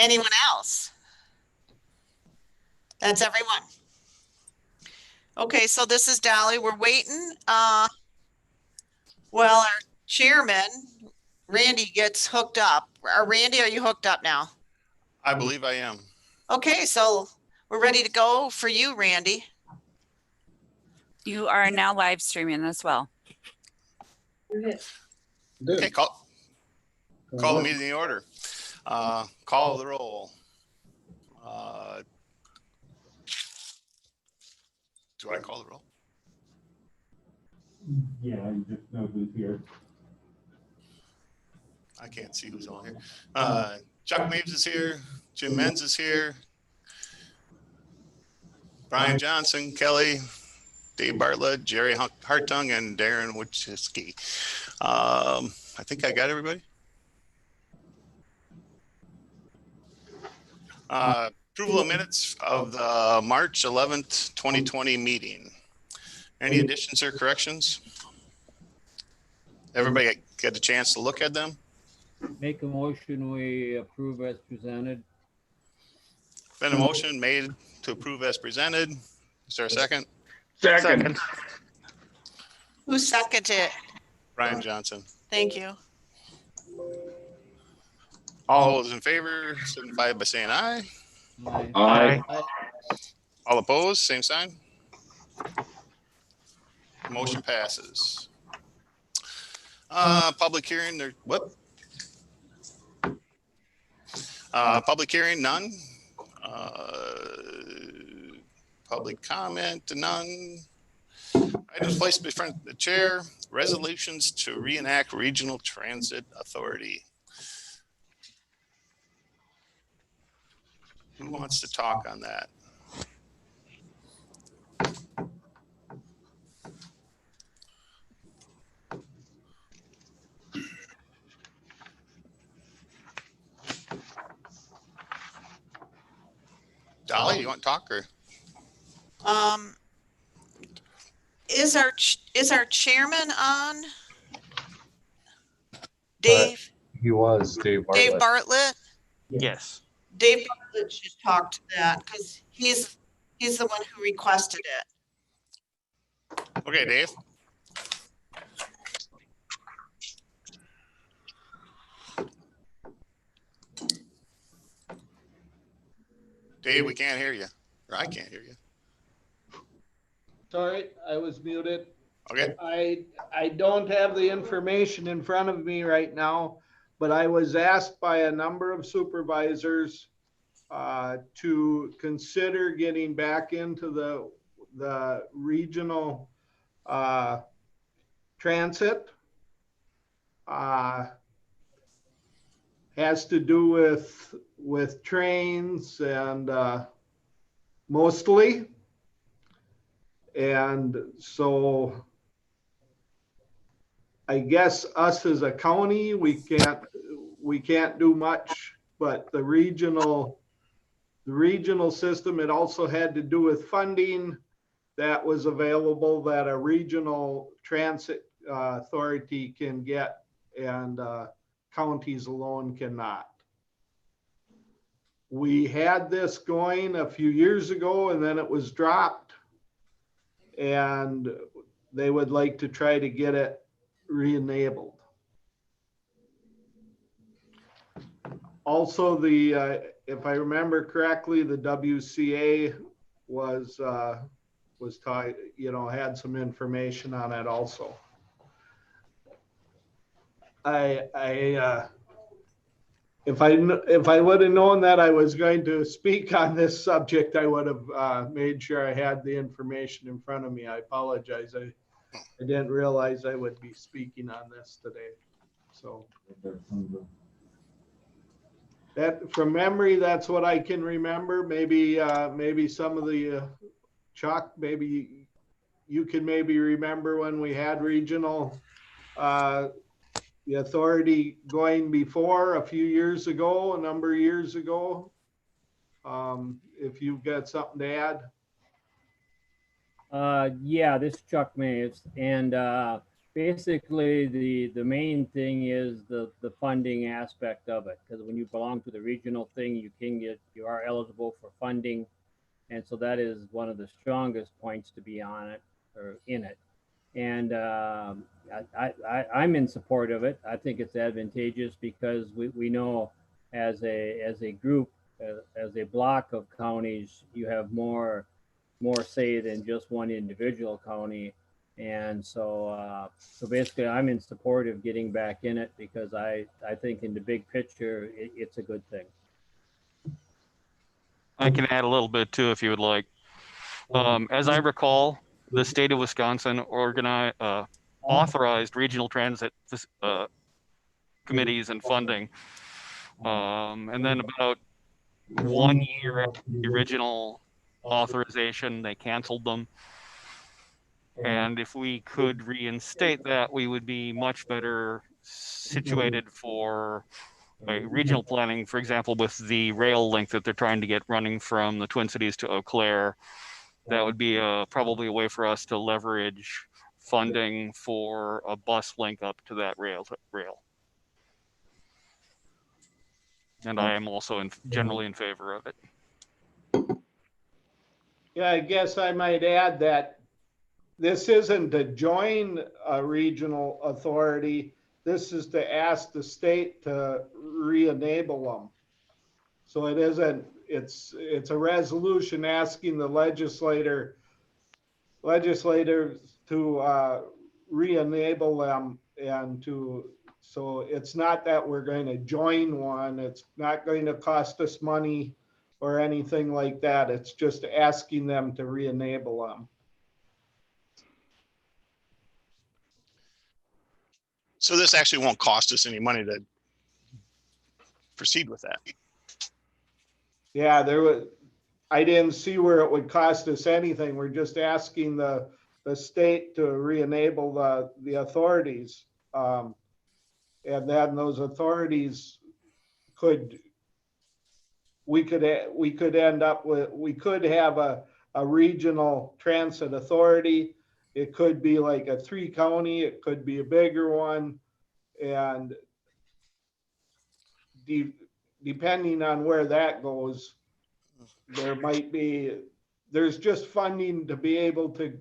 Anyone else? That's everyone. Okay, so this is Dolly. We're waiting. Well, our chairman, Randy, gets hooked up. Randy, are you hooked up now? I believe I am. Okay, so we're ready to go for you, Randy. You are now live streaming as well. Okay, call the meeting in order. Call the roll. Do I call the roll? Yeah, you just know who's here. I can't see who's on here. Chuck Maves is here. Jim Menz is here. Brian Johnson, Kelly, Dave Bartlett, Jerry Hartung, and Darren Wojcicki. I think I got everybody. Approval of minutes of the March 11th, 2020 meeting. Any additions or corrections? Everybody get a chance to look at them? Make a motion, we approve as presented. Been a motion made to approve as presented. Is there a second? Second. Who seconded it? Brian Johnson. Thank you. All those in favor signify by saying aye. Aye. All opposed, same sign. Motion passes. Public hearing, there, what? Public hearing, none. Public comment, none. Items placed before the chair, resolutions to reenact Regional Transit Authority. Who wants to talk on that? Dolly, you want to talk or? Is our chairman on? Dave? He was Dave Bartlett. Dave Bartlett? Yes. Dave Bartlett should talk to that because he's the one who requested it. Okay, Dave. Dave, we can't hear you. Or I can't hear you. Sorry, I was muted. Okay. I don't have the information in front of me right now, but I was asked by a number of supervisors to consider getting back into the regional transit. Has to do with trains and mostly. And so I guess us as a county, we can't do much, but the regional system, it also had to do with funding that was available that a regional transit authority can get and counties alone cannot. We had this going a few years ago and then it was dropped, and they would like to try to get it re-enabled. Also, if I remember correctly, the WCA was tied, had some information on it also. If I would have known that I was going to speak on this subject, I would have made sure I had the information in front of me. I apologize. I didn't realize I would be speaking on this today. So that, from memory, that's what I can remember. Maybe some of the Chuck, maybe you can maybe remember when we had regional the authority going before a few years ago, a number of years ago. If you've got something to add. Yeah, this is Chuck Maves. And Basically, the main thing is the funding aspect of it, because when you belong to the regional thing, you are eligible for funding. And so that is one of the strongest points to be on it or in it. And I'm in support of it. I think it's advantageous because we know as a group, as a block of counties, you have more say than just one individual county. And so basically, I'm in support of getting back in it because I think in the big picture, it's a good thing. I can add a little bit too, if you would like. As I recall, the state of Wisconsin authorized regional transit committees and funding. And then about 1 year after the original authorization, they canceled them. And if we could reinstate that, we would be much better situated for regional planning, for example, with the rail link that they're trying to get running from the Twin Cities to Eau Claire. That would be probably a way for us to leverage funding for a bus link up to that rail. And I am also generally in favor of it. Yeah, I guess I might add that this isn't to join a regional authority. This is to ask the state to re-enable them. So it isn't, it's a resolution asking the legislators to re-enable them and to, so it's not that we're going to join one. It's not going to cost us money or anything like that. It's just asking them to re-enable them. So this actually won't cost us any money to proceed with that. Yeah, I didn't see where it would cost us anything. We're just asking the state to re-enable the authorities. And then those authorities we could end up with, we could have a regional transit authority. It could be like a 3-county, it could be a bigger one. And depending on where that goes, there's just funding to be able to,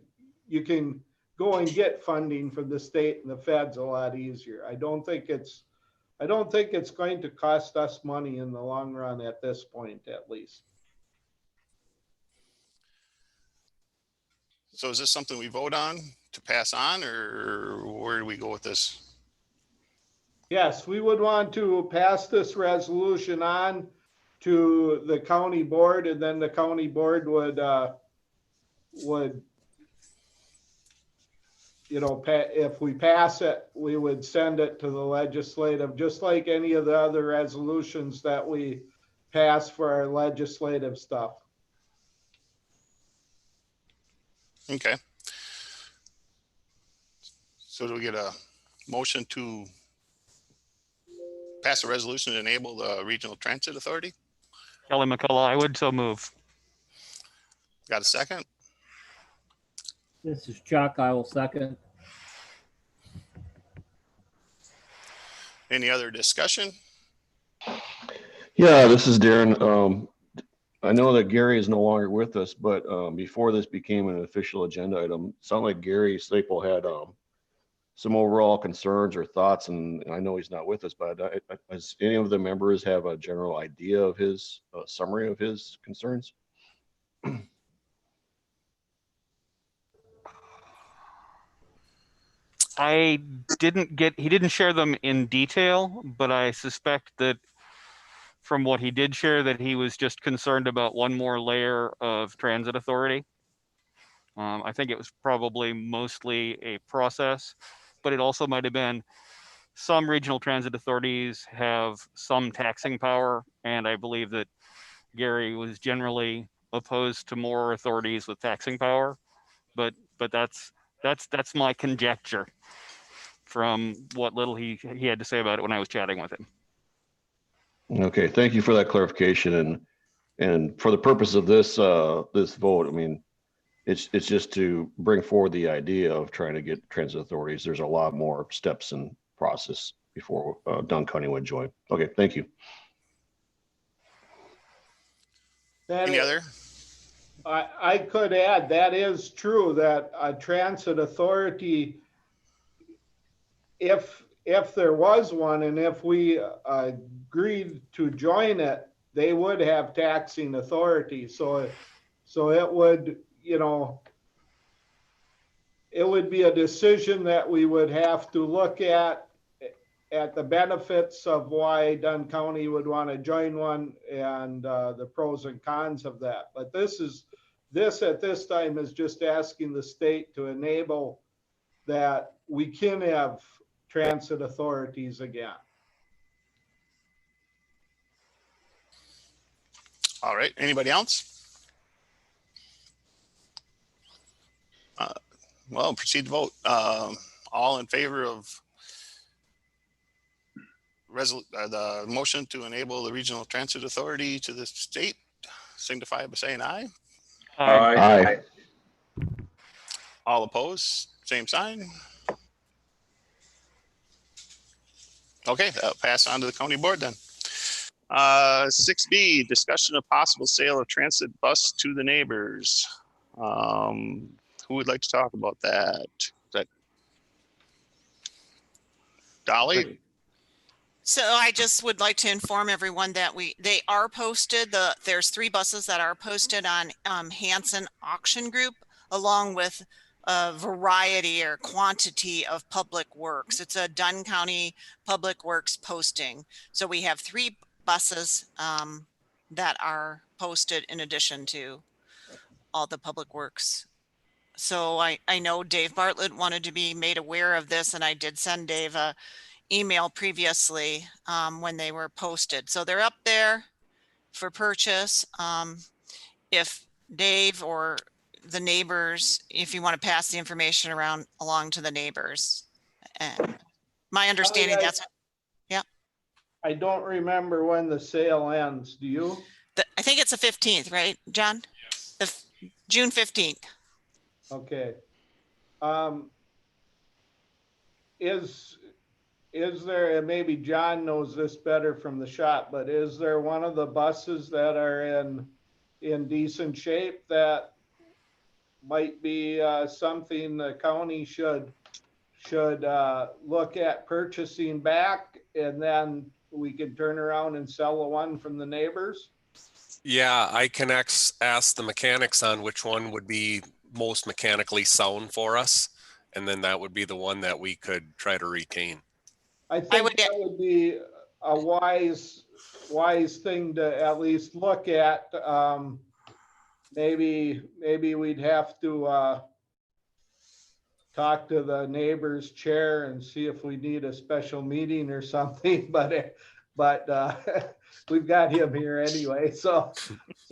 you can go and get funding from the state and the feds a lot easier. I don't think it's going to cost us money in the long run at this point, at least. So is this something we vote on to pass on, or where do we go with this? Yes, we would want to pass this resolution on to the county board, and then the county board would if we pass it, we would send it to the legislative, just like any of the other resolutions that we pass for our legislative stuff. Okay. So do we get a motion to pass a resolution to enable the Regional Transit Authority? Kelly McCullough, I would so move. Got a second? This is Chuck. I will second. Any other discussion? Yeah, this is Darren. I know that Gary is no longer with us, but before this became an official agenda item, it sounded like Gary Staple had some overall concerns or thoughts, and I know he's not with us, but does any of the members have a general idea of his summary of his concerns? He didn't share them in detail, but I suspect that from what he did share, that he was just concerned about one more layer of transit authority. I think it was probably mostly a process, but it also might have been some regional transit authorities have some taxing power, and I believe that Gary was generally opposed to more authorities with taxing power, but that's my conjecture from what little he had to say about it when I was chatting with him. Okay, thank you for that clarification. And for the purpose of this this vote, I mean, It's just to bring forward the idea of trying to get transit authorities. There's a lot more steps and process before Dunn County would join. Okay, thank you. Any other? I could add, that is true, that a transit authority, if there was one and if we agreed to join it, they would have taxing authority. So it would, you know, it would be a decision that we would have to look at the benefits of why Dunn County would want to join one and the pros and cons of that. But this at this time is just asking the state to enable that we can have transit authorities again. All right. Anybody else? Well, proceed to vote. All in favor of the motion to enable the Regional Transit Authority to the state, signify by saying aye. Aye. All opposed, same sign. Okay, that'll pass on to the county board then. 6B, discussion of possible sale of transit bus to the neighbors. Who would like to talk about that? Is that Dolly? So I just would like to inform everyone that they are posted. There's 3 buses that are posted on Hanson Auction Group, along with a variety or quantity of public works. It's a Dunn County Public Works posting. So we have 3 buses that are posted in addition to all the public works. So I know Dave Bartlett wanted to be made aware of this, and I did send Dave a email previously when they were posted. So they're up there for purchase. If Dave or the neighbors, if you want to pass the information along to the neighbors. And my understanding, I don't remember when the sale ends. Do you? I think it's the 15th, right, John? Yes. June 15th. Okay. Is there, and maybe John knows this better from the shop, but is there one of the buses that are in decent shape that might be something the county should look at purchasing back, and then we can turn around and sell the one from the neighbors? Yeah, I can ask the mechanics on which one would be most mechanically sound for us, and then that would be the one that we could try to retain. I think that would be a wise thing to at least look at. Maybe we'd have to talk to the neighbor's chair and see if we need a special meeting or something, but we've got him here anyway. So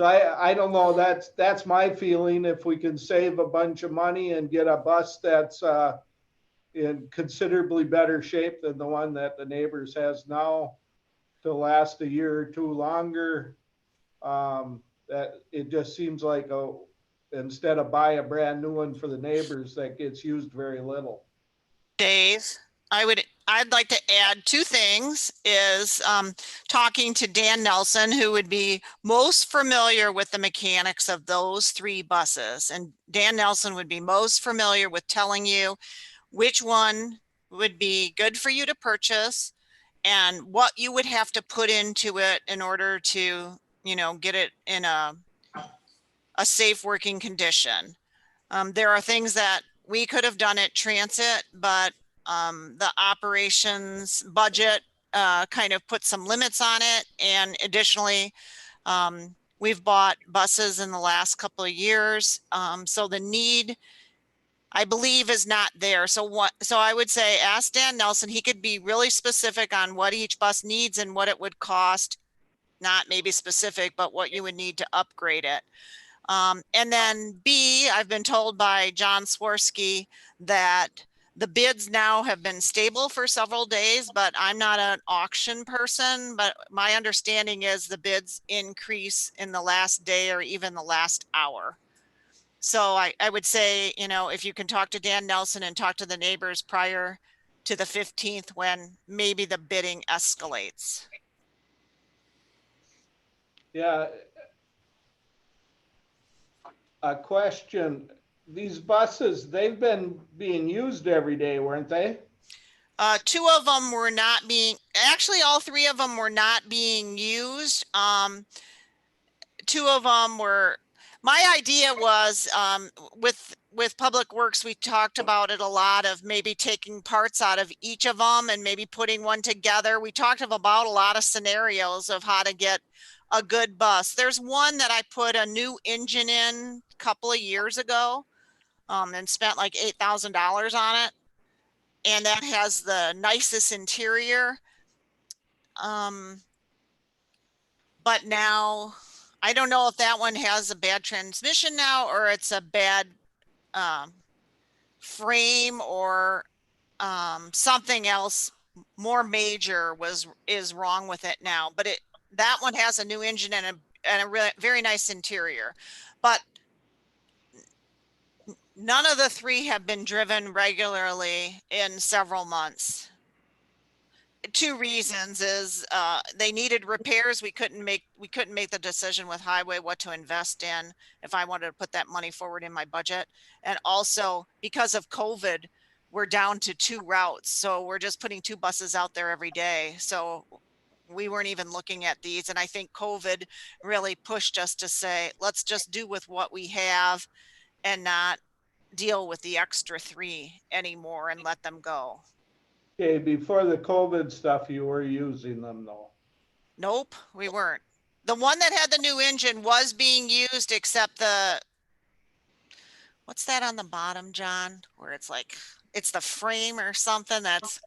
I don't know. That's my feeling. If we can save a bunch of money and get a bus that's in considerably better shape than the one that the neighbors has now to last a year or 2 longer, that it just seems like instead of buy a brand new one for the neighbors that gets used very little. Dave, I'd like to add 2 things is talking to Dan Nelson, who would be most familiar with the mechanics of those 3 buses. And Dan Nelson would be most familiar with telling you which one would be good for you to purchase and what you would have to put into it in order to, get it in a safe working condition. There are things that we could have done at transit, but the operations budget kind of put some limits on it. And additionally, we've bought buses in the last couple of years. So the need, I believe, is not there. So I would say ask Dan Nelson. He could be really specific on what each bus needs and what it would cost. Not maybe specific, but what you would need to upgrade it. And then B, I've been told by John Swirsky that the bids now have been stable for several days, but I'm not an auction person, but my understanding is the bids increase in the last day or even the last hour. So I would say, you know, if you can talk to Dan Nelson and talk to the neighbors prior to the 15th, when maybe the bidding escalates. Yeah. A question, these buses, they've been being used every day, weren't they? Two of them were not being, actually all three of them were not being used. Two of them were, my idea was, with Public Works, we talked about it a lot of maybe taking parts out of each of them and maybe putting one together. We talked about a lot of scenarios of how to get a good bus. There's one that I put a new engine in a couple of years ago, and spent like $8,000 on it. And that has the nicest interior. But now I don't know if that one has a bad transmission now, or it's a bad frame, or something else more major is wrong with it now. But that one has a new engine and a really very nice interior. But none of the three have been driven regularly in several months. Two reasons is they needed repairs. We couldn't make the decision with highway what to invest in if I wanted to put that money forward in my budget. And also because of COVID, we're down to 2 routes. So we're just putting 2 buses out there every day. So we weren't even looking at these. And I think COVID really pushed us to say, let's just do with what we have and not deal with the extra 3 anymore and let them go. Okay, before the COVID stuff, you were using them though. Nope, we weren't. The one that had the new engine was being used, except what's that on the bottom, John? Where it's like, it's the frame or something that's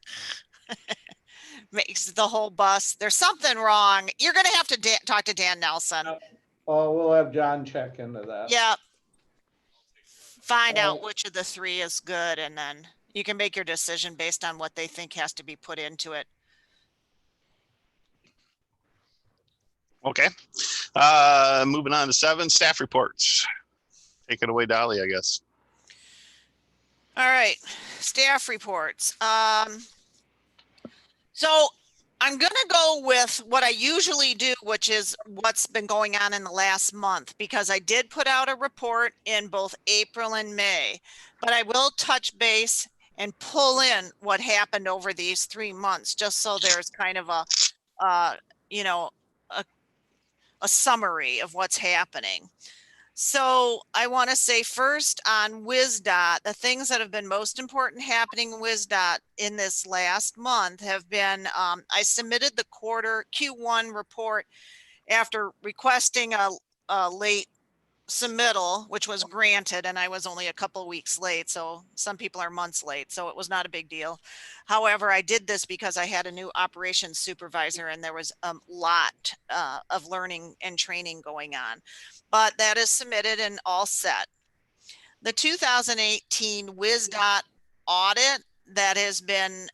makes the whole bus. There's something wrong. You're going to have to talk to Dan Nelson. Oh, we'll have John check into that. Yeah. Find out which of the 3 is good, and then you can make your decision based on what they think has to be put into it. Okay. Moving on to 7, staff reports. Take it away, Dolly, I guess. All right, staff reports. So I'm going to go with what I usually do, which is what's been going on in the last month, because I did put out a report in both April and May, but I will touch base and pull in what happened over these 3 months, just so there's kind of a summary of what's happening. So I want to say first on WisDOT, the things that have been most important happening in WisDOT in this last month have been, I submitted the quarter Q1 report after requesting a late submittal, which was granted, and I was only a couple of weeks late. So some people are months late, so it was not a big deal. However, I did this because I had a new operations supervisor and there was a lot of learning and training going on, but that is submitted and all set. The 2018 WisDOT audit that has been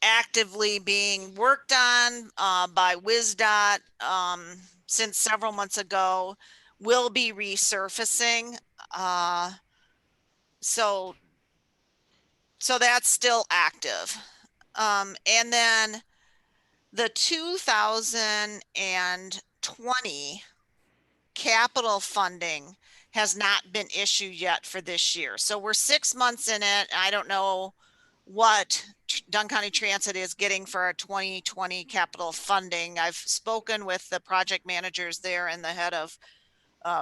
actively being worked on by WisDOT since several months ago will be resurfacing. So that's still active. And then the 2020 capital funding has not been issued yet for this year. So we're 6 months in it. I don't know what Dunn County Transit is getting for our 2020 capital funding. I've spoken with the project managers there and the head of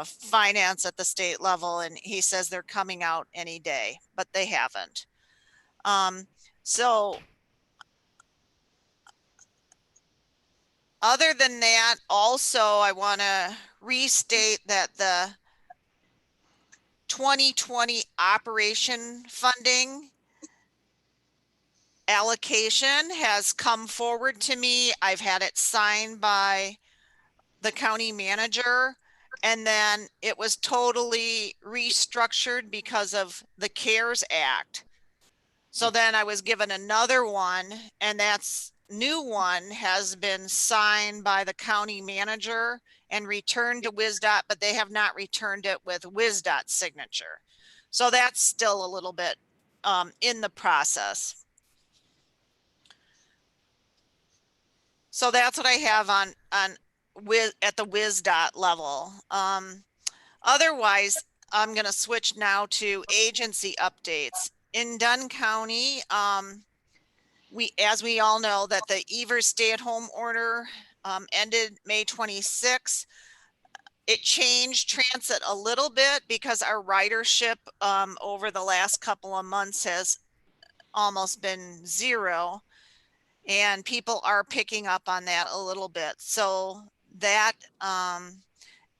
finance at the state level, and he says they're coming out any day, but they haven't. So other than that, also, I want to restate that the 2020 operation funding allocation has come forward to me. I've had it signed by the county manager, and then it was totally restructured because of the CARES Act. So then I was given another one, and that's new one has been signed by the county manager and returned to WisDOT, but they have not returned it with WisDOT's signature. So that's still a little bit in the process. So that's what I have on at the WisDOT level. Otherwise, I'm going to switch now to agency updates. In Dunn County, as we all know, that the Evers stay-at-home order ended May 26th. It changed transit a little bit because our ridership over the last couple of months has almost been zero, and people are picking up on that a little bit. So that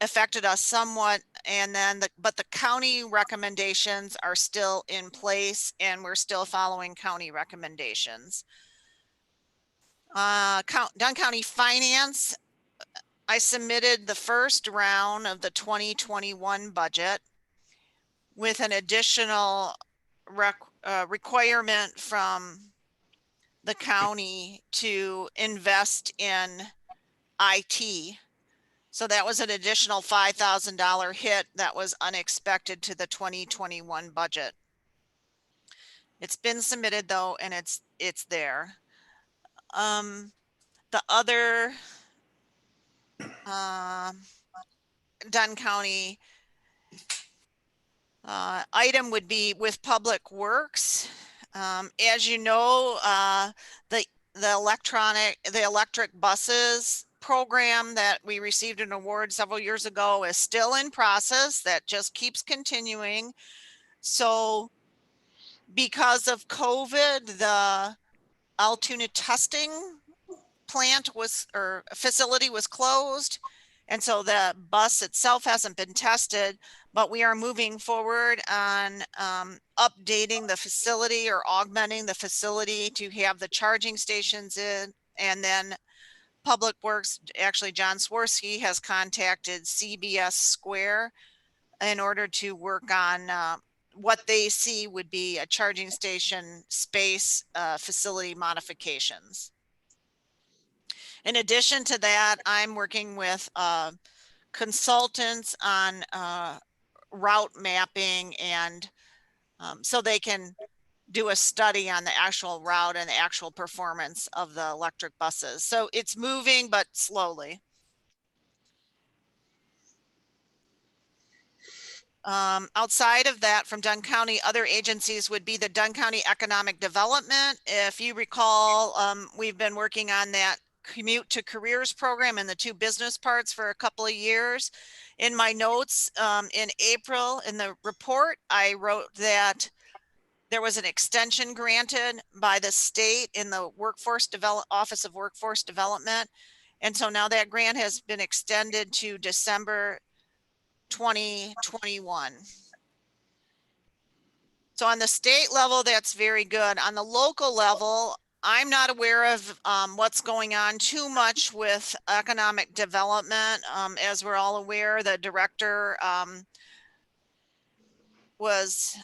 affected us somewhat. And then but the county recommendations are still in place, and we're still following county recommendations. Dunn County Finance, I submitted the first round of the 2021 budget with an additional requirement from the county to invest in IT. So that was an additional $5,000 hit that was unexpected to the 2021 budget. It's been submitted though, and it's there. The other Dunn County item would be with Public Works. As you know, the electric buses program that we received an award several years ago is still in process. That just keeps continuing. So because of COVID, the Altoona testing plant facility was closed. And so the bus itself hasn't been tested, but we are moving forward on updating the facility or augmenting the facility to have the charging stations in. And then Public Works, actually John Swirsky has contacted CBS Square in order to work on what they see would be a charging station space facility modifications. In addition to that, I'm working with consultants on route mapping, and so they can do a study on the actual route and the actual performance of the electric buses. So it's moving, but slowly. Outside of that, from Dunn County, other agencies would be the Dunn County Economic Development. If you recall, we've been working on that commute to careers program and the 2 business parts for a couple of years. In my notes in April in the report, I wrote that there was an extension granted by the state in the Office of Workforce Development. And so now that grant has been extended to December 2021. So on the state level, that's very good. On the local level, I'm not aware of what's going on too much with economic development. As we're all aware, the director was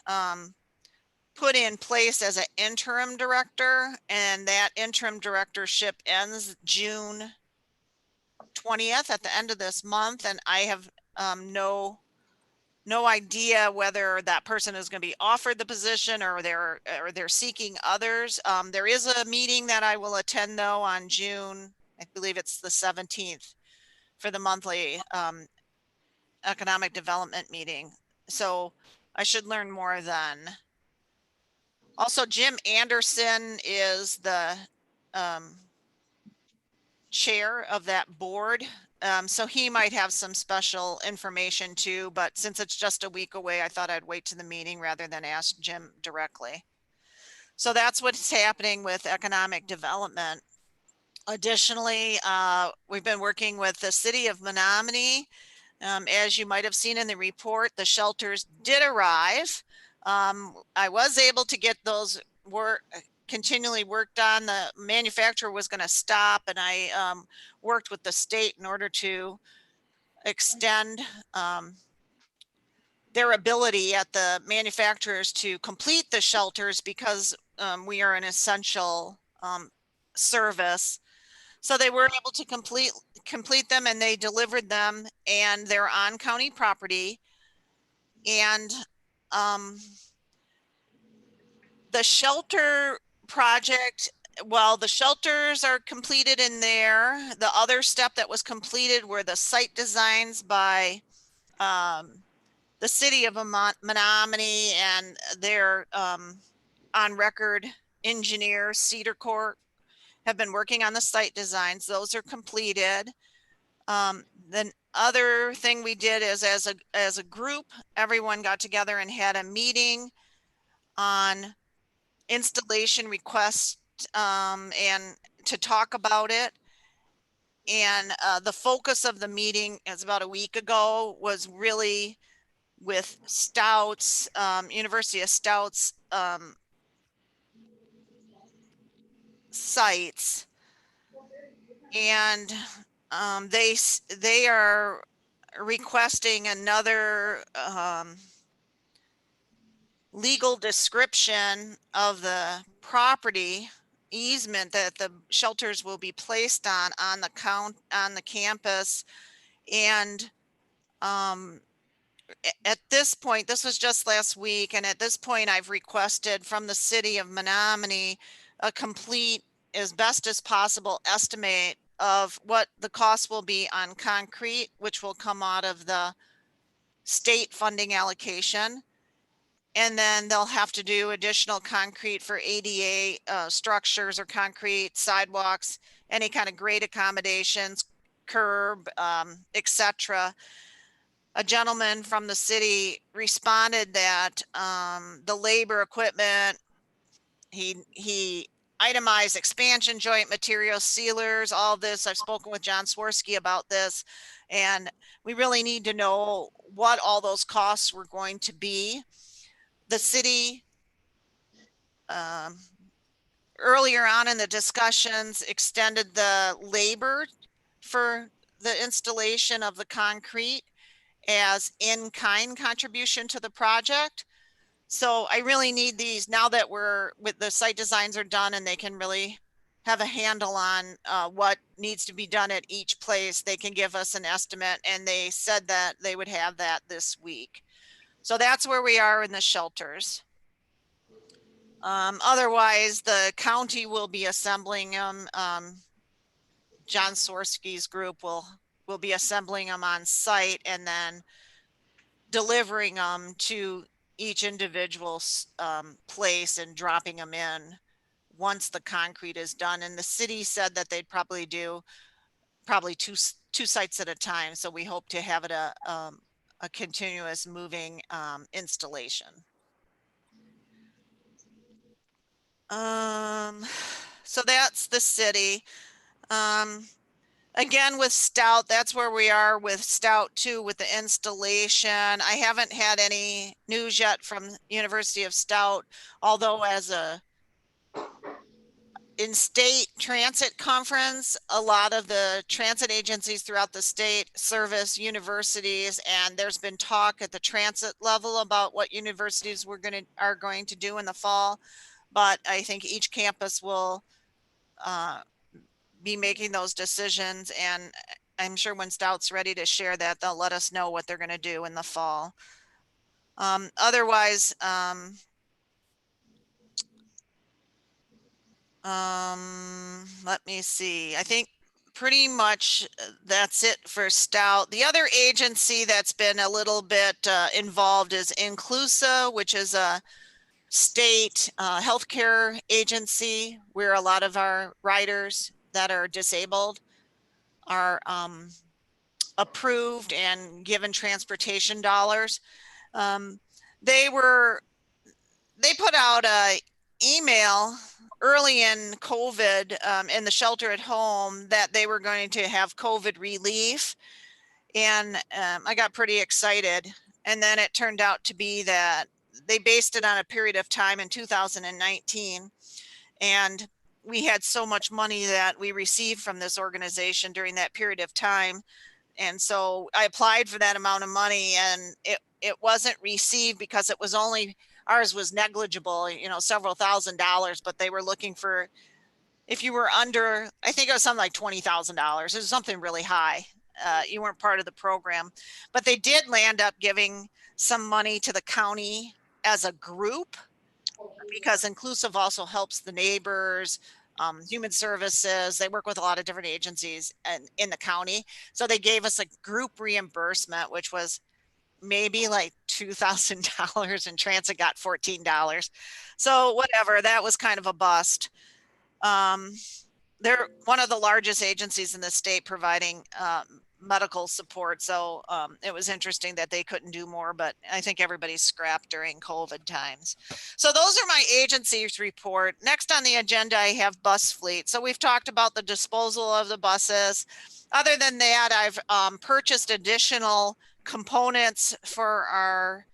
put in place as an interim director, and that interim directorship ends June 20th at the end of this month. And I have no idea whether that person is going to be offered the position or they're seeking others. There is a meeting that I will attend though on June, I believe it's the 17th, for the monthly economic development meeting. So I should learn more then. Also, Jim Anderson is the chair of that board. So he might have some special information too, but since it's just a week away, I thought I'd wait to the meeting rather than ask Jim directly. So that's what's happening with economic development. Additionally, we've been working with the city of Menominee. As you might have seen in the report, the shelters did arrive. I was able to get those continually worked on. The manufacturer was going to stop, and I worked with the state in order to extend their ability at the manufacturers to complete the shelters, because we are an essential service. So they were able to complete them, and they delivered them, and they're on county property. And the shelter project, well, the shelters are completed in there. The other step that was completed were the site designs by the city of Menominee and their on record engineer, Cedar Court, have been working on the site designs. Those are completed. Then other thing we did is as a group, everyone got together and had a meeting on installation requests and to talk about it. And the focus of the meeting, as about a week ago, was really with Stouts, University of Stouts sites. And they are requesting another legal description of the property easement that the shelters will be placed on the campus. And at this point, this was just last week, and at this point I've requested from the city of Menominee a complete, as best as possible, estimate of what the cost will be on concrete, which will come out of the state funding allocation. And then they'll have to do additional concrete for ADA structures or concrete sidewalks, any kind of grade accommodations, curb, etc. A gentleman from the city responded that the labor, equipment, he itemized expansion joint materials, sealers, all this. I've spoken with John Swirsky about this, and we really need to know what all those costs were going to be. The city, earlier on in the discussions, extended the labor for the installation of the concrete as in-kind contribution to the project. So I really need these now that the site designs are done and they can really have a handle on what needs to be done at each place. They can give us an estimate, and they said that they would have that this week. So that's where we are in the shelters. Otherwise, the county will be assembling them. John Swirsky's group will be assembling them on site and then delivering them to each individual place and dropping them in once the concrete is done. And the city said that they'd probably do two sites at a time. So we hope to have it a continuous moving installation. So that's the city. Again, with Stout, that's where we are with Stout too, with the installation. I haven't had any news yet from University of Stout, although as a in-state transit conference, a lot of the transit agencies throughout the state service universities, and there's been talk at the transit level about what universities are going to do in the fall. But I think each campus will be making those decisions, and I'm sure when Stout's ready to share that, they'll let us know what they're going to do in the fall. Otherwise, let me see. I think pretty much that's it for Stout. The other agency that's been a little bit involved is Inclusa, which is a state healthcare agency where a lot of our riders that are disabled are approved and given transportation dollars. They put out a email early in COVID in the shelter at home that they were going to have COVID relief. And I got pretty excited. And then it turned out to be that they based it on a period of time in 2019. And we had so much money that we received from this organization during that period of time. And so I applied for that amount of money, and it wasn't received because it was only, ours was negligible, several $1,000s, but they were looking for, if you were under, I think it was something like $20,000. It was something really high. You weren't part of the program, but they did land up giving some money to the county as a group, because inclusive also helps the neighbors, human services. They work with a lot of different agencies and in the county. So they gave us a group reimbursement, which was maybe like $2,000, and transit got $14. So whatever, that was kind of a bust. They're one of the largest agencies in the state providing medical support. So it was interesting that they couldn't do more, but I think everybody's scrapped during COVID times. So those are my agencies report. Next on the agenda, I have bus fleet. So we've talked about the disposal of the buses. Other than that, I've purchased additional components for our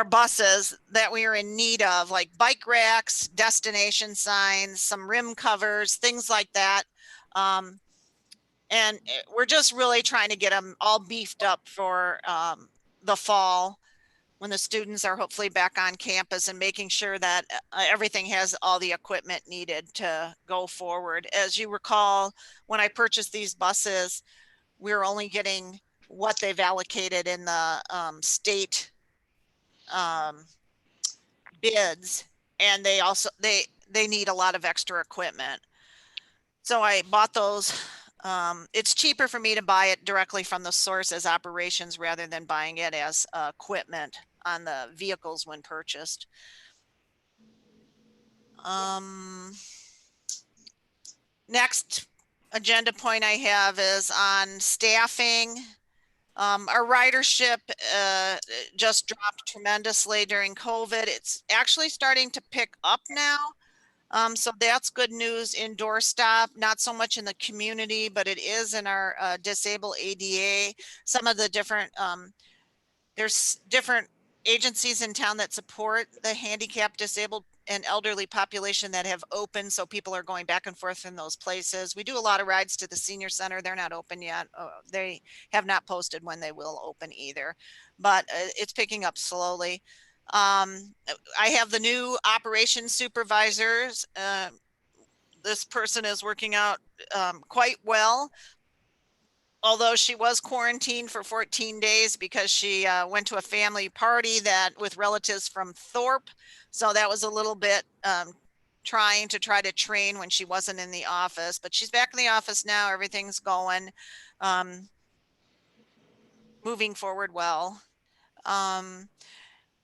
buses that we are in need of, like bike racks, destination signs, some rim covers, things like that. And we're just really trying to get them all beefed up for the fall, when the students are hopefully back on campus, and making sure that everything has all the equipment needed to go forward. As you recall, when I purchased these buses, we were only getting what they've allocated in the state bids, and they also they need a lot of extra equipment. So I bought those. It's cheaper for me to buy it directly from the source as operations rather than buying it as equipment on the vehicles when purchased. Next agenda point I have is on staffing. Our ridership just dropped tremendously during COVID. It's actually starting to pick up now. So that's good news in doorstop, not so much in the community, but it is in our disabled ADA. Some of the different, there's different agencies in town that support the handicapped, disabled, and elderly population that have opened. So people are going back and forth in those places. We do a lot of rides to the senior center. They're not open yet. They have not posted when they will open either, but it's picking up slowly. I have the new Operations Supervisors. This person is working out quite well, although she was quarantined for 14 days because she went to a family party with relatives from Thorpe. So that was a little bit trying to train when she wasn't in the office, but she's back in the office now. Everything's going, moving forward well.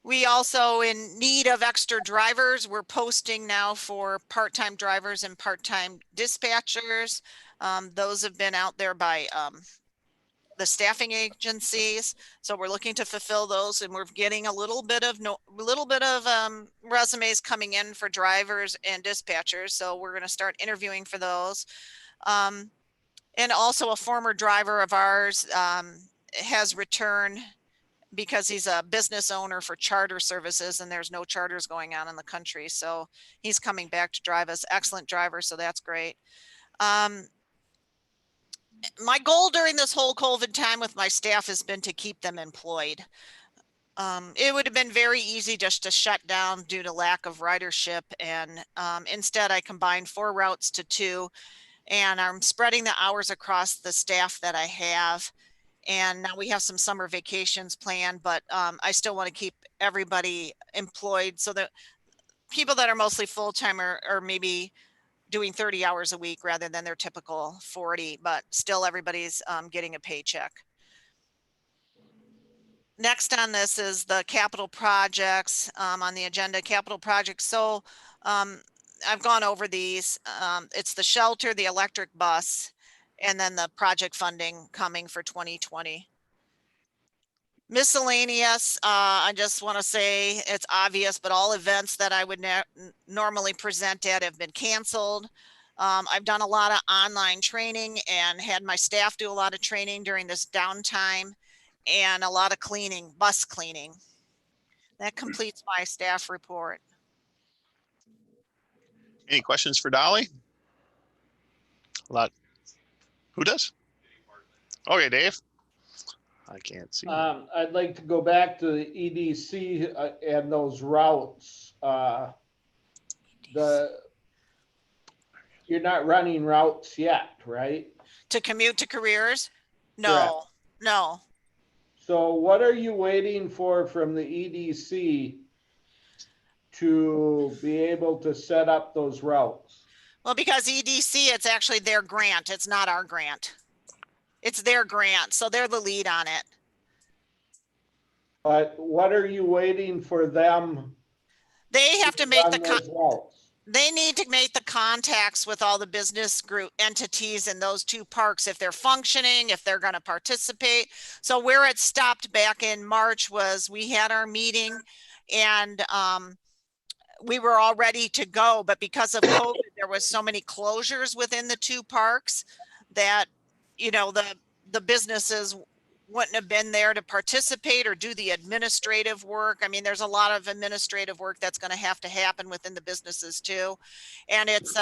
We also in need of extra drivers. We're posting now for part-time drivers and part-time dispatchers. Those have been out there by the staffing agencies. So we're looking to fulfill those, and we're getting a little bit of resumes coming in for drivers and dispatchers. So we're going to start interviewing for those. And also a former driver of ours has returned because he's a business owner for charter services, and there's no charters going on in the country. So he's coming back to drive us. Excellent driver. So that's great. My goal during this whole COVID time with my staff has been to keep them employed. It would have been very easy just to shut down due to lack of ridership. And instead I combined 4 routes to 2, and I'm spreading the hours across the staff that I have. And now we have some summer vacations planned, but I still want to keep everybody employed, so that people that are mostly full-time are maybe doing 30 hours a week rather than their typical 40, but still everybody's getting a paycheck. Next on this is the capital projects on the agenda, capital projects. So I've gone over these. It's the shelter, the electric bus, and then the project funding coming for 2020. Miscellaneous, I just want to say it's obvious, but all events that I would normally present at have been canceled. I've done a lot of online training and had my staff do a lot of training during this downtime, and a lot of cleaning, bus cleaning. That completes my staff report. Any questions for Dolly? Who does? Okay, Dave. I can't see. I'd like to go back to the EDC and those routes. you're not running routes yet, right? To commute to careers? No, no. So what are you waiting for from the EDC to be able to set up those routes? Well, because EDC, it's actually their grant. It's not our grant. It's their grant, so they're the lead on it. But what are you waiting for them They have to make run the, those routes? they need to make the contacts with all the business group entities in those two parks, if they're functioning, if they're gonna participate. So where it stopped back in March was we had our meeting and, we were all ready to go, but because of COVID, there was so many closures within the two parks that, you know, the businesses wouldn't have been there to participate or do the administrative work. I mean, there's a lot of administrative work that's going to happen within the businesses too. And it's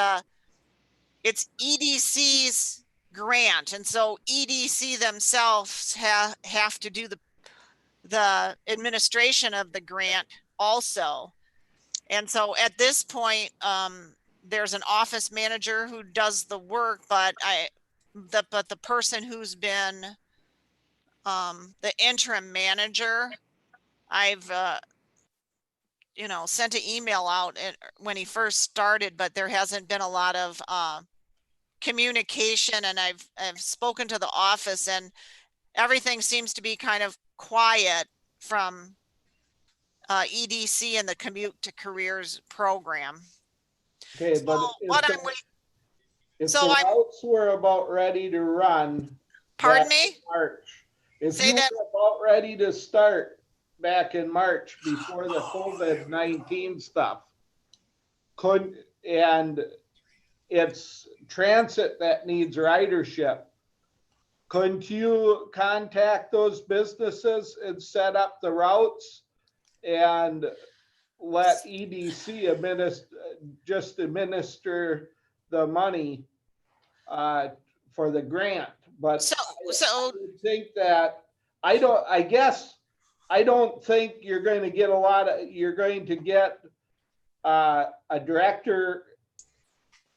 EDC's grant. And so EDC themselves have to do the administration of the grant also. And so at this point, there's an office manager who does the work, but the person who's been the interim manager, I've you know, sent an email out when he first started, but there hasn't been a lot of communication, and I've spoken to the office, and everything seems to be kind of quiet from EDC and the Commute to Careers program. Okay, but So if what the- I'm wait- if so the I'm- routes were about ready to run. Pardon back in me? March, if Say you that- were about ready to start back in March before the COVID-19 stuff, and it's transit that needs ridership, couldn't you contact those businesses and set up the routes and let EDC administer the money for the grant? But So I would think that I don't think you're going to get a director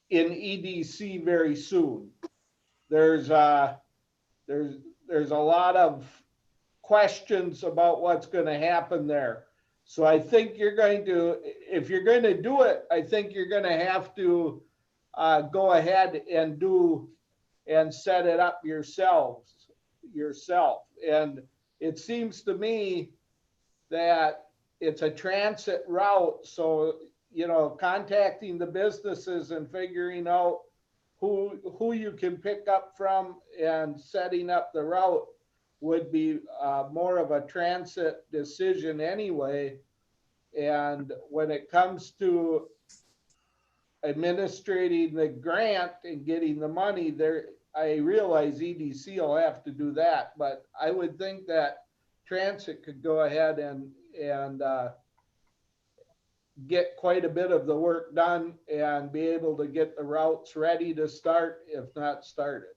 in EDC very soon. There's a lot of questions about what's going to happen there. So I think if you're going to do it, I think you're going to have to go ahead and set it up yourself. And it seems to me that it's a transit route. So, you know, contacting the businesses and figuring out who you can pick up from and setting up the route would be more of a transit decision anyway. And when it comes to administrating the grant and getting the money there, I realize EDC will have to do that, but I would think that transit could go ahead and get quite a bit of the work done and be able to get the routes ready to start, if not started.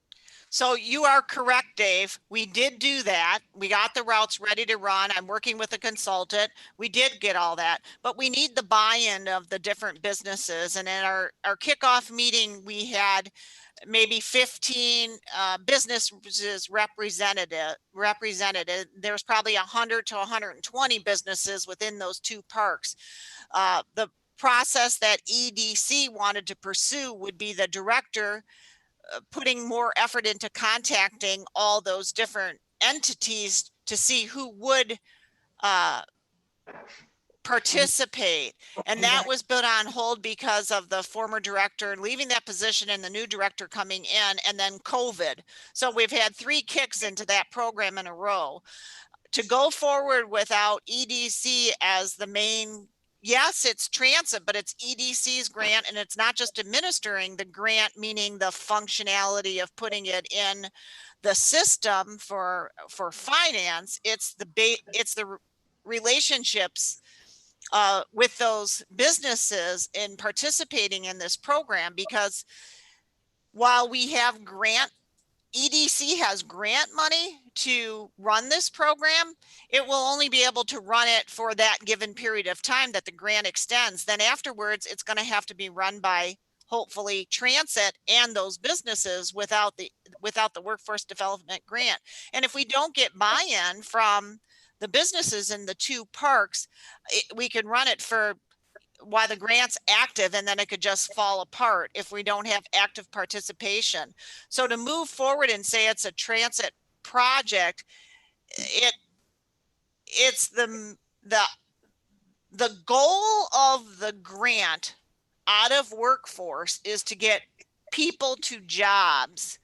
So you are correct, Dave. We did do that. We got the routes ready to run. I'm working with a consultant. We did get all that, but we need the buy-in of the different businesses. And in our kickoff meeting, we had maybe 15 businesses represented. There's probably 100 to 120 businesses within those two parks. The process that EDC wanted to pursue would be the director putting more effort into contacting all those different entities to see who would participate. And that was put on hold because of the former director leaving that position and the new director coming in, and then COVID. So we've had 3 kicks into that program in a row. To go forward without EDC as the main, yes, it's transit, but it's EDC's grant, and it's not just administering the grant, meaning the functionality of putting it in the system for finance. It's the relationships with those businesses in participating in this program, because while we have EDC has grant money to run this program, it will only be able to run it for that given period of time that the grant extends. Then afterwards, it's going to have to be run by hopefully transit and those businesses without the workforce development grant. And if we don't get buy-in from the businesses in the two parks, we can run it for while the grant's active, and then it could just fall apart if we don't have active participation. So to move forward and say it's a transit project, it's the goal of the grant out of workforce is to get people to jobs.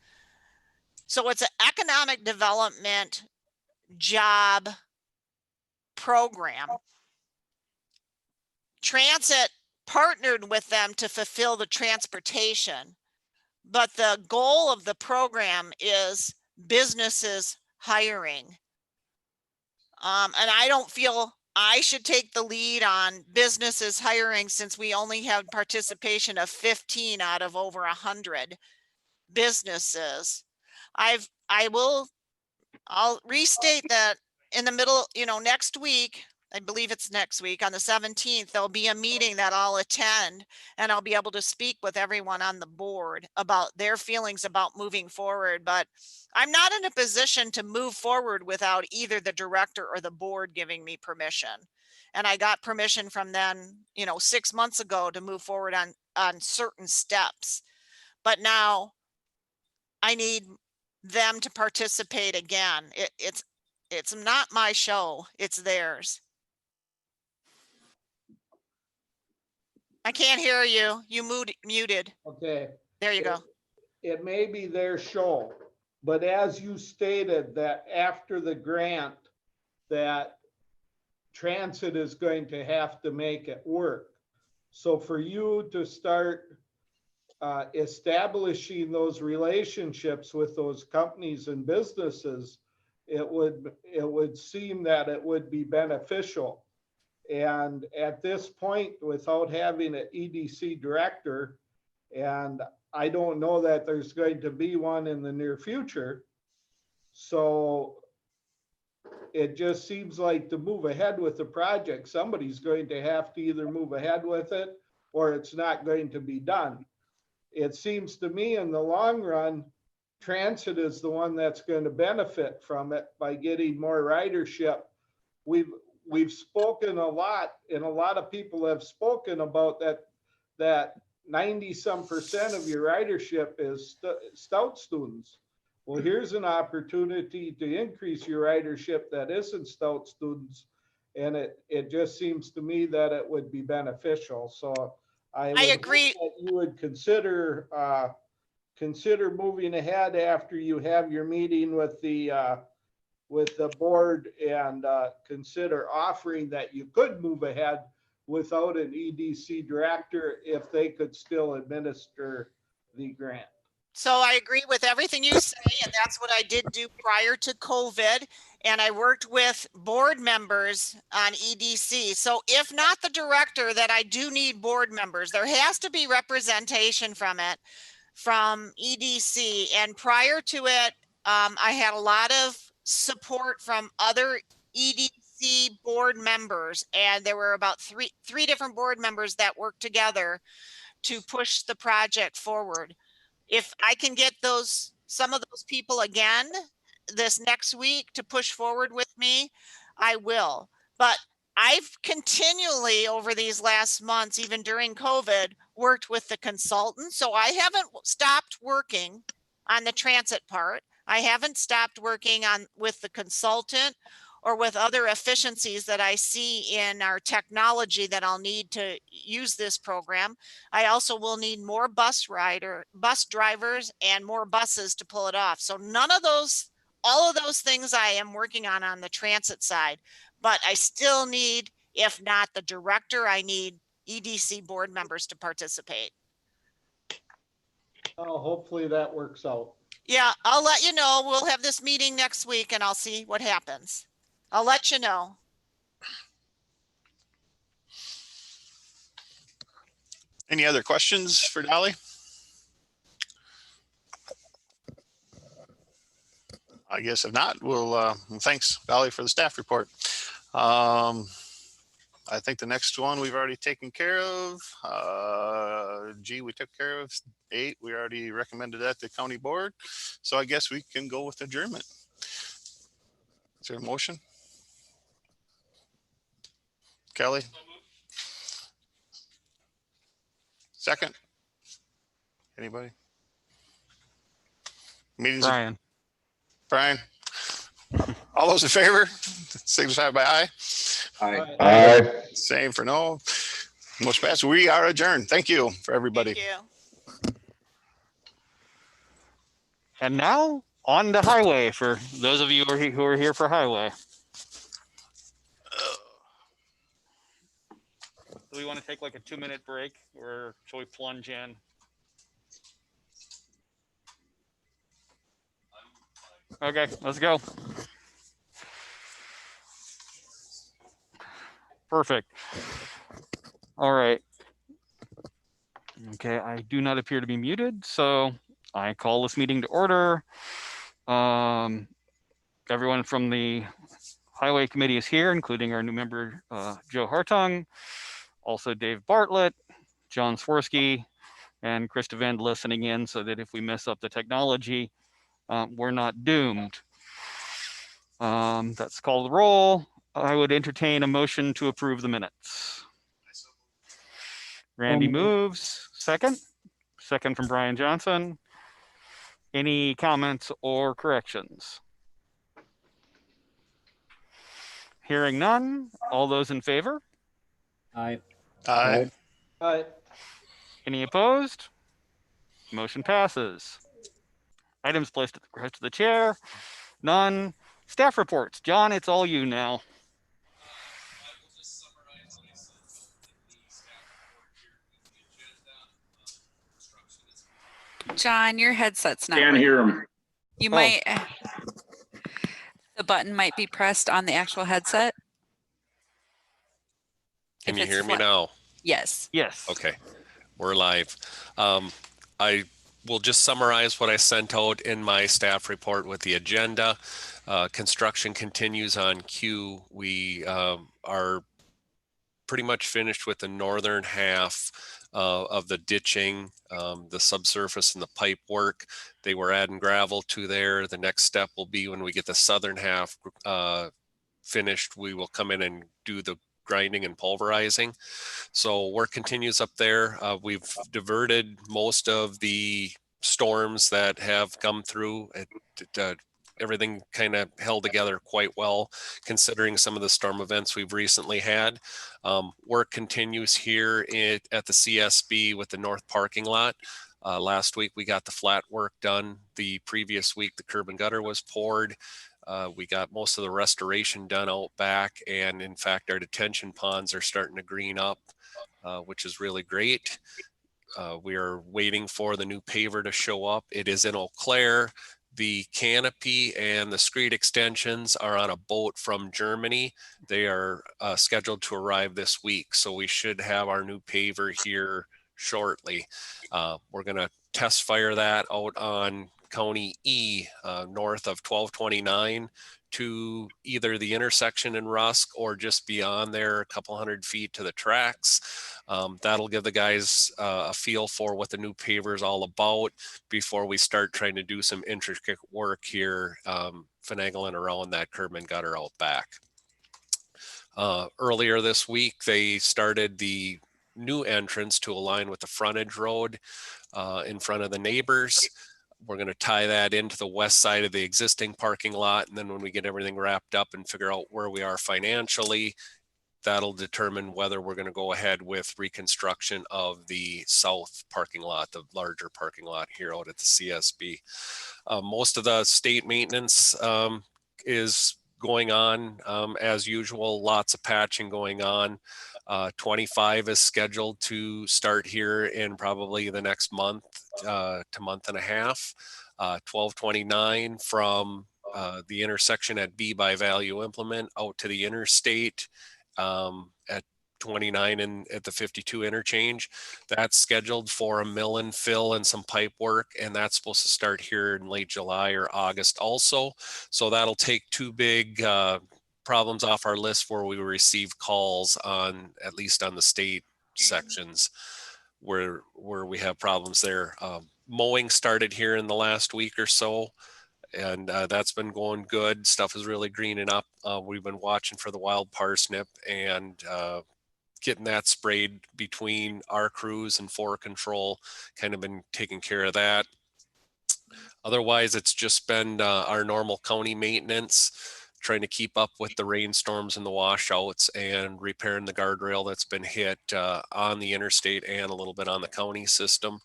So it's an economic development job program. Transit partnered with them to fulfill the transportation, but the goal of the program is businesses hiring. And I don't feel I should take the lead on businesses hiring, since we only have participation of 15 out of over 100 businesses. I'll restate that in the middle, next week, I believe it's next week on the 17th, there'll be a meeting that I'll attend, and I'll be able to speak with everyone on the board about their feelings about moving forward. But I'm not in a position to move forward without either the director or the board giving me permission. And I got permission from them, 6 months ago to move forward on certain steps. But now I need them to participate again. It's not my show, it's theirs. I can't hear you. You muted. Okay. There you go. It may be their show, but as you stated that after the grant, that transit is going to have to make it work. So for you to start establishing those relationships with those companies and businesses, it would seem that it would be beneficial. And at this point, without having an EDC director, and I don't know that there's going to be one in the near future, so it just seems like to move ahead with the project, somebody's going to have to either move ahead with it or it's not going to be done. It seems to me in the long run, transit is the one that's going to benefit from it by getting more ridership. We've spoken a lot, and a lot of people have spoken about that 90-some% of your ridership is Stout students. Well, here's an opportunity to increase your ridership that isn't Stout students, and it just seems to me that it would be beneficial. So I agree that you would consider moving ahead after you have your meeting with the board, and consider offering that you could move ahead without an EDC director if they could still administer the grant. So I agree with everything you say, and that's what I did do prior to COVID. And I worked with board members on EDC. So if not the director, that I do need board members. There has to be representation from EDC. And prior to it, I had a lot of support from other EDC board members, and there were about three different board members that worked together to push the project forward. If I can get some of those people again this next week to push forward with me, I will. But I've continually over these last months, even during COVID, worked with the consultant. So I haven't stopped working on the transit part. I haven't stopped working with the consultant or with other efficiencies that I see in our technology that I'll need to use this program. I also will need more bus drivers and more buses to pull it off. So all of those things I am working on the transit side, but I still need, if not the director, I need EDC board members to participate. Oh, hopefully that works out. Yeah, I'll let you know. We'll have this meeting next week and I'll see what happens. I'll let you know. Any other questions for Dolly? I guess if not, we'll thanks Dolly for the staff report. I think the next one we've already taken care of. G, we took care of 8. We already recommended that to county board. So I guess we can go with adjournment. Is there a motion? Kelly? Second? Anybody? Meetings. Brian. All those in favor, signify by aye. Aye. Same for no. Motion passed. We are adjourned. Thank you for everybody. Thank you. And now on to highway for those of you who are here for highway. Do we want to take like a 2-minute break or shall we plunge in? Okay, let's go. Perfect. All right. Okay, I do not appear to be muted, so I call this meeting to order. Everyone from the Highway Committee is here, including our new member, Joe Hartung, also Dave Bartlett, John Swirsky, and Krista Vend listening in so that if we mess up the technology, we're not doomed. That's called the roll. I would entertain a motion to approve the minutes. Randy moves. Second from Brian Johnson. Any comments or corrections? Hearing none. All those in favor? Aye. Aye. Aye. Any opposed? Motion passes. Items placed at the request of the chair. None. Staff reports. John, it's all you now. John, your headset's not Can't working. hear him. You Oh. might, the button might be pressed on the actual headset. Can If you it's hear me flat- now? Yes. Yes. Okay, we're live. I will just summarize what I sent out in my staff report with the agenda. Construction continues on Q. We are pretty much finished with the northern half of the ditching, the subsurface and the pipe work. They were adding gravel to there. The next step will be when we get the southern half finished, we will come in and do the grinding and pulverizing. So work continues up there. We've diverted most of the storms that have come through. Everything kind of held together quite well, considering some of the storm events we've recently had. Work continues here at the CSB with the north parking lot. Last week, we got the flat work done. The previous week, the curb and gutter was poured. We got most of the restoration done out back. And in fact, our detention ponds are starting to green up, which is really great. We are waiting for the new paver to show up. It is in Eau Claire. The canopy and the screed extensions are on a boat from Germany. They are scheduled to arrive this week. So we should have our new paver here shortly. We're going to test fire that out on County E, north of 1229 to either the intersection in Rusk or just beyond there, a couple hundred feet to the tracks. That'll give the guys a feel for what the new paver is all about before we start trying to do some intricate work here, finagling around that curb and gutter out back. Earlier this week, they started the new entrance to align with the frontage road in front of the neighbors. We're going to tie that into the west side of the existing parking lot. And then when we get everything wrapped up and figure out where we are financially, that'll determine whether we're going to go ahead with reconstruction of the south parking lot, the larger parking lot here out at the CSB. Most of the state maintenance is going on as usual, lots of patching going on. 25 is scheduled to start here in probably the next month to month and a half. 1229 from the intersection at B by Value Implement out to the interstate at 29 and at the 52 interchange. That's scheduled for a mill and fill and some pipe work, and that's supposed to start here in late July or August also. So that'll take two big problems off our list where we receive calls on, at least on the state sections, where we have problems there. Mowing started here in the last week or so, and that's been going good. Stuff is really greening up. We've been watching for the wild parsnip and getting that sprayed between our crews and Forest Control, kind of been taking care of that. Otherwise, it's just been our normal county maintenance, trying to keep up with the rainstorms and the washouts and repairing the guardrail that's been hit on the interstate and a little bit on the county system.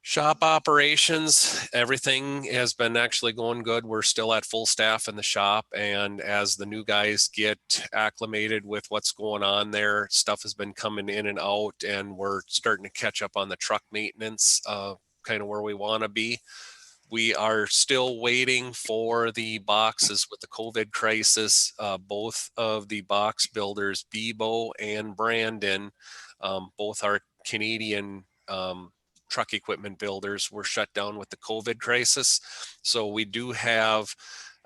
Shop operations, everything has been actually going good. We're still at full staff in the shop, and as the new guys get acclimated with what's going on there, stuff has been coming in and out, and we're starting to catch up on the truck maintenance, kind of where we want to be. We are still waiting for the boxes with the COVID crisis. Both of the box builders, Bebo and Brandon, both are Canadian truck equipment builders, were shut down with the COVID crisis. So we do have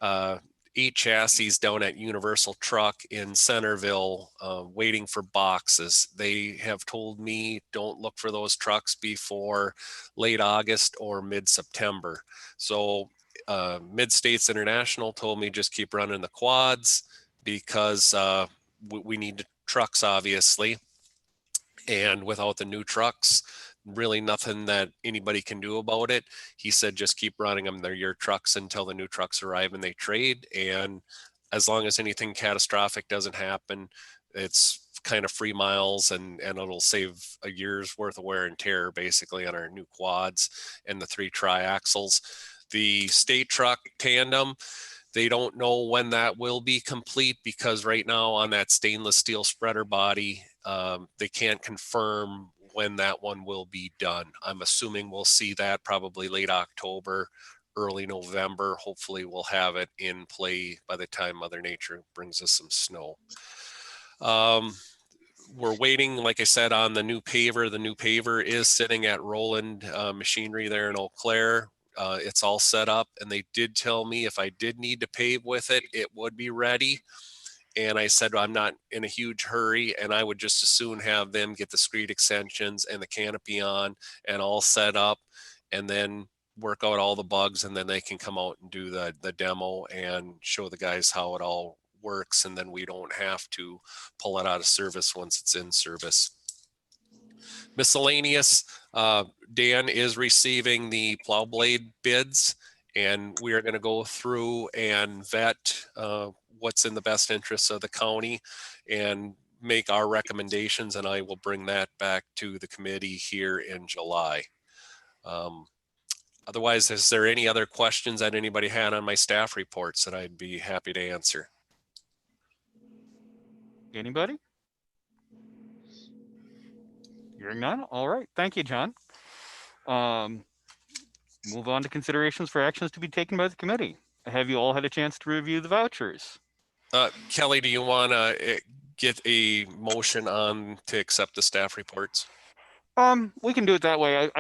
8 chassis down at Universal Truck in Centerville waiting for boxes. They have told me don't look for those trucks before late August or mid-September. So Mid-States International told me just keep running the quads because we need trucks, obviously. And without the new trucks, really nothing that anybody can do about it. He said, just keep running them. They're your trucks until the new trucks arrive and they trade. And as long as anything catastrophic doesn't happen, it's kind of free miles, and it'll save a year's worth of wear and tear basically on our new quads and the 3 triaxles. The state truck tandem, they don't know when that will be complete because right now on that stainless steel spreader body, they can't confirm when that one will be done. I'm assuming we'll see that probably late October, early November. Hopefully we'll have it in play by the time Mother Nature brings us some snow. We're waiting, like I said, on the new paver. The new paver is sitting at Roland Machinery there in Eau Claire. It's all set up, and they did tell me if I did need to pave with it, it would be ready. And I said, I'm not in a huge hurry, and I would just as soon have them get the screed extensions and the canopy on and all set up, and then work out all the bugs, and then they can come out and do the demo and show the guys how it all works, and then we don't have to pull it out of service once it's in service. Miscellaneous, Dan is receiving the plow blade bids, and we are going to go through and vet what's in the best interests of the county and make our recommendations, and I will bring that back to the committee here in July. Otherwise, is there any other questions that anybody had on my staff reports that I'd be happy to answer? Anybody? Hearing none. All right. Thank you, John. Move on to considerations for actions to be taken by the committee. Have you all had a chance to review the vouchers? Kelly, do you want to get a motion on to accept the staff reports? We can do it that way.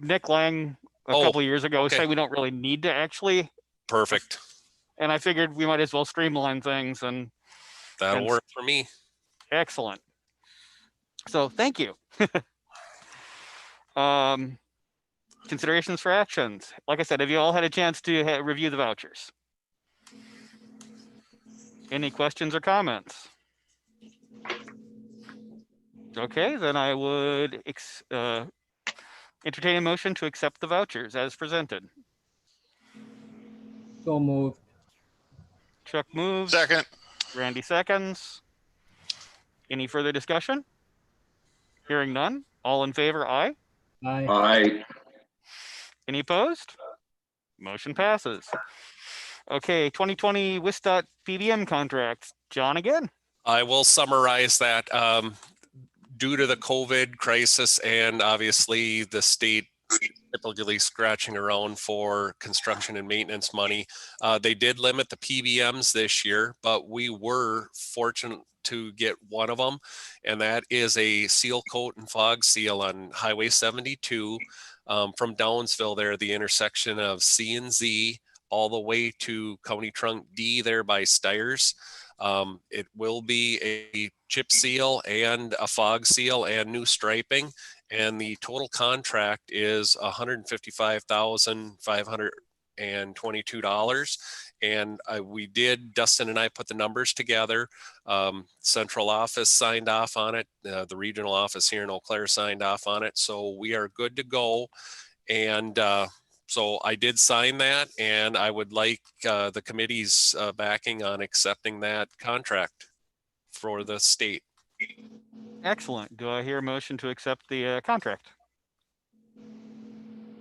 Nick Lang a couple of years ago said we don't really need to actually. Perfect. And I figured we might as well streamline things, and that'll work for me. Excellent. So thank you. Considerations for actions. Like I said, have you all had a chance to review the vouchers? Any questions or comments? Okay, then I would entertain a motion to accept the vouchers as presented. So moved. Chuck moves. Second. Randy seconds. Any further discussion? Hearing none. All in favor, aye. Aye. Aye. Any opposed? Motion passes. Okay, 2020 WISDOT PBM contracts. John again. I will summarize that. Due to the COVID crisis and obviously the state typically scratching around for construction and maintenance money, they did limit the PBMs this year, but we were fortunate to get one of them, and that is a seal coat and fog seal on Highway 72 from Downsville there, the intersection of C and Z all the way to County Trunk D there by Steyer's. It will be a chip seal and a fog seal and new striping. And the total contract is $155,522. And Dustin and I put the numbers together. Central office signed off on it. The regional office here in Eau Claire signed off on it. So we are good to go. And so I did sign that, and I would like the committee's backing on accepting that contract for the state. Excellent. Do I hear a motion to accept the contract?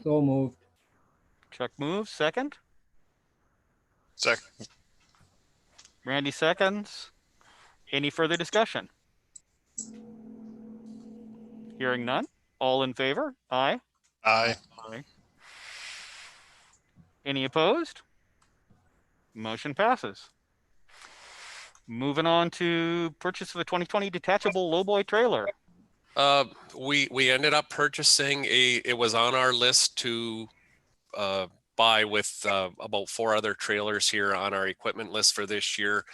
So moved. Chuck moves. Second. Second. Randy seconds. Any further discussion? Hearing none. All in favor? Aye. Aye. Aye. Any opposed? Motion passes. Moving on to purchase of a 2020 detachable lowboy trailer. We ended up purchasing it was on our list to buy with about 4 other trailers here on our equipment list for this year.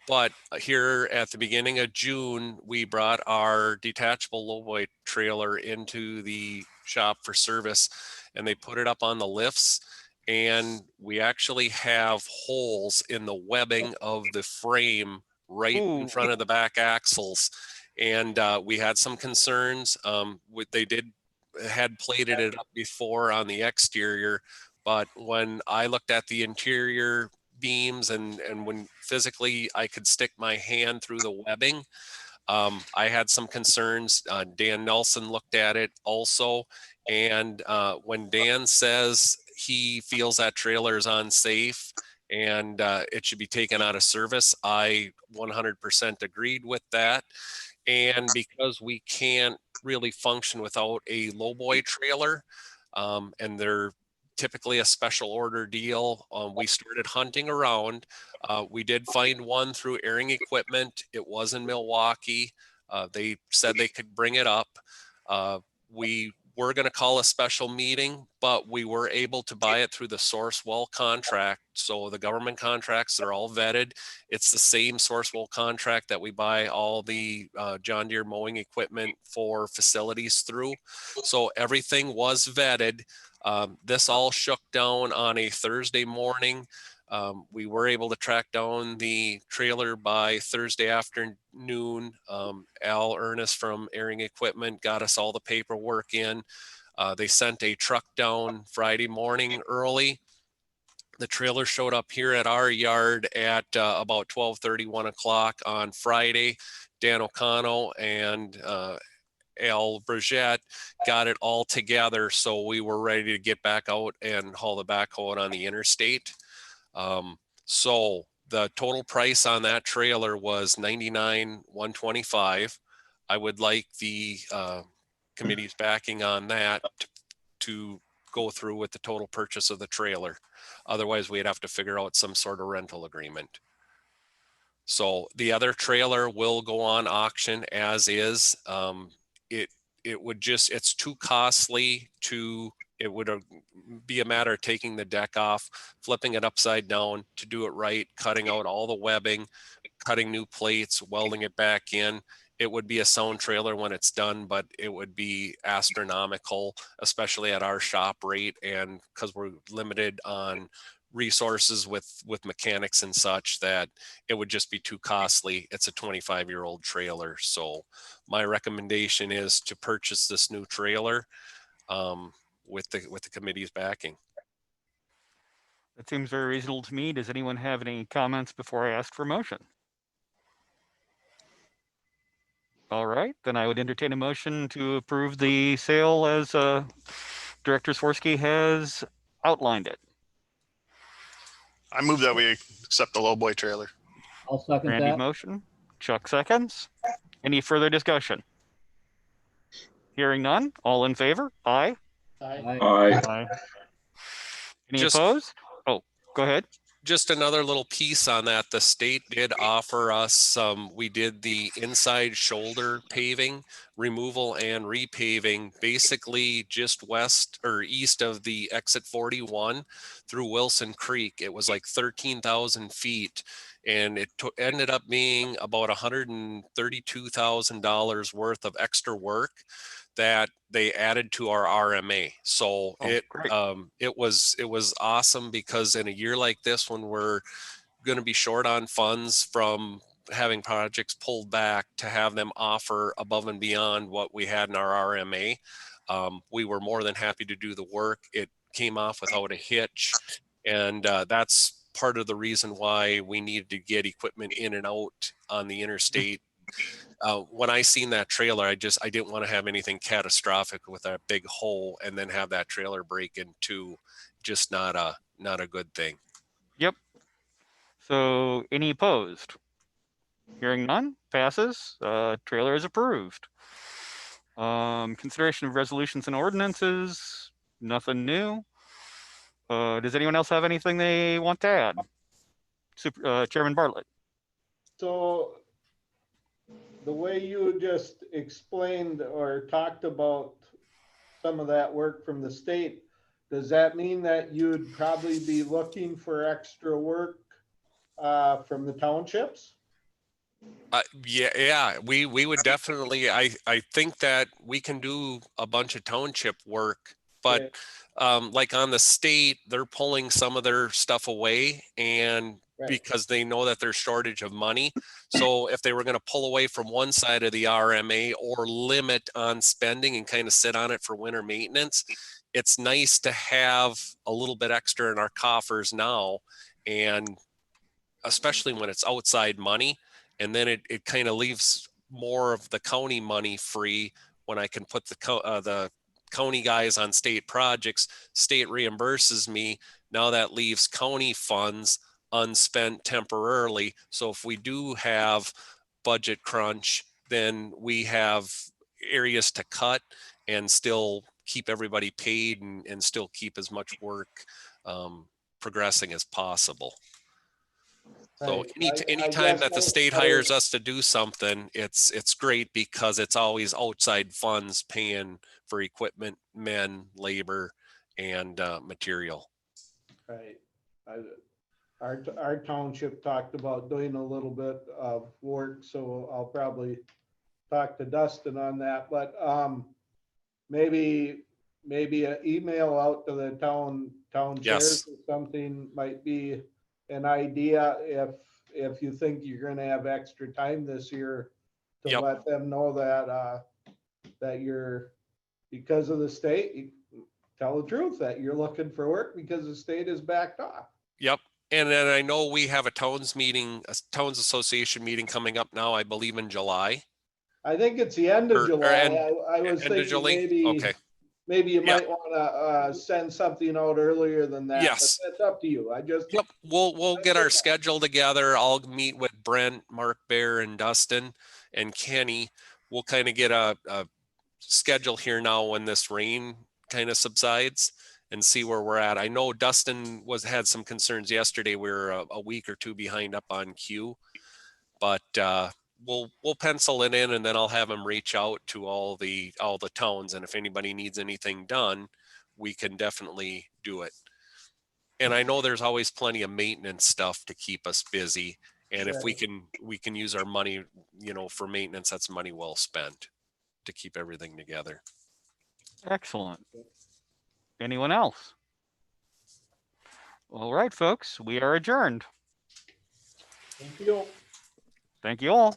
But here at the beginning of June, we brought our detachable lowboy trailer into the shop for service, and they put it up on the lifts. And we actually have holes in the webbing of the frame right in front of the back axles. And we had some concerns. They had plated it up before on the exterior, but when I looked at the interior beams and when physically I could stick my hand through the webbing, I had some concerns. Dan Nelson looked at it also. And when Dan says he feels that trailer is unsafe and it should be taken out of service, I 100% agreed with that. And because we can't really function without a lowboy trailer, and they're typically a special order deal, we started hunting around. We did find one through Airing Equipment. It was in Milwaukee. They said they could bring it up. We were going to call a special meeting, but we were able to buy it through the Sourcewell contract. So the government contracts, they're all vetted. It's the same Sourcewell contract that we buy all the John Deere mowing equipment for facilities through. So everything was vetted. This all shook down on a Thursday morning. We were able to track down the trailer by Thursday afternoon. Al Ernest from Airing Equipment got us all the paperwork in. They sent a truck down Friday morning early. The trailer showed up here at our yard at about 12:30, 1 o'clock on Friday. Dan O'Connell and Al Bridgette got it all together, so we were ready to get back out and haul the backhoe out on the interstate. So the total price on that trailer was $99,125. I would like the committee's backing on that to go through with the total purchase of the trailer. Otherwise, we'd have to figure out some sort of rental agreement. So the other trailer will go on auction as is. It would just, it's too costly to, it would be a matter of taking the deck off, flipping it upside down to do it right, cutting out all the webbing, cutting new plates, welding it back in. It would be a sound trailer when it's done, but it would be astronomical, especially at our shop rate. And because we're limited on resources with mechanics and such, that it would just be too costly. It's a 25-year-old trailer. So my recommendation is to purchase this new trailer with the committee's backing. That seems very reasonable to me. Does anyone have any comments before I ask for motion? All right, then I would entertain a motion to approve the sale as Director Swirsky has outlined it. I move that we accept the lowboy trailer. I'll second Randy that. motion, Chuck seconds. Any further discussion? Hearing none, all in favor? Aye. Aye. Aye. Any Just- opposed? Oh, go ahead. just another little piece on that. The state did offer us some, we did the inside shoulder paving, removal and repaving, basically just west or east of the exit 41 through Wilson Creek. It was like 13,000 feet, and it ended up being about $132,000 worth of extra work that they added to our RMA. So it was awesome, because in a year like this, when we're going to be short on funds from having projects pulled back, to have them offer above and beyond what we had in our RMA, we were more than happy to do the work. It came off without a hitch, and that's part of the reason why we needed to get equipment in and out on the interstate. When I seen that trailer, I didn't want to have anything catastrophic with that big hole and then have that trailer break into. Just not a good thing. Yep. So any opposed? Hearing none, passes. Trailer is approved. Consideration of resolutions and ordinances, nothing new. Does anyone else have anything they want to add? Chairman Bartlett. So the way you just explained or talked about some of that work from the state, does that mean that you'd probably be looking for extra work from the townships? Yeah, we would definitely. I think that we can do a bunch of township work, but like on the state, they're pulling some of their stuff away, and because they know that there's shortage of money. So if they were going to pull away from one side of the RMA or limit on spending and kind of sit on it for winter maintenance, it's nice to have a little bit extra in our coffers now, and especially when it's outside money. And then it kind of leaves more of the county money free when I can put the county guys on state projects. State reimburses me. Now that leaves county funds unspent temporarily. So if we do have budget crunch, then we have areas to cut and still keep everybody paid, and still keep as much work progressing as possible. So anytime that the state hires us to do something, it's great, because it's always outside funds paying for equipment, men, labor, and material. Right. Our township talked about doing a little bit of work, so I'll probably talk to Dustin on that. But maybe an email out to the town chairs or something might be an idea, if you think you're going to have extra time this year, to let them know that that you're, because of the state, you tell the truth that you're looking for work because the state is backed off. Yep. And then I know we have a towns association meeting coming up now, I believe in July. I think it's the end of July. I was thinking maybe you might want to send something out earlier than that. Yes. But that's up to you. We'll get our schedule together. I'll meet with Brent, Mark Bear, and Dustin and Kenny. We'll kind of get a schedule here now when this rain kind of subsides, and see where we're at. I know Dustin had some concerns yesterday. We were a week or two behind up on queue, but we'll pencil it in, and then I'll have him reach out to all the towns, and if anybody needs anything done, we can definitely do it. And I know there's always plenty of maintenance stuff to keep us busy, and if we can use our money, for maintenance, that's money well spent to keep everything together. Excellent. Anyone else? All right, folks, we are adjourned. Thank you. Thank you all.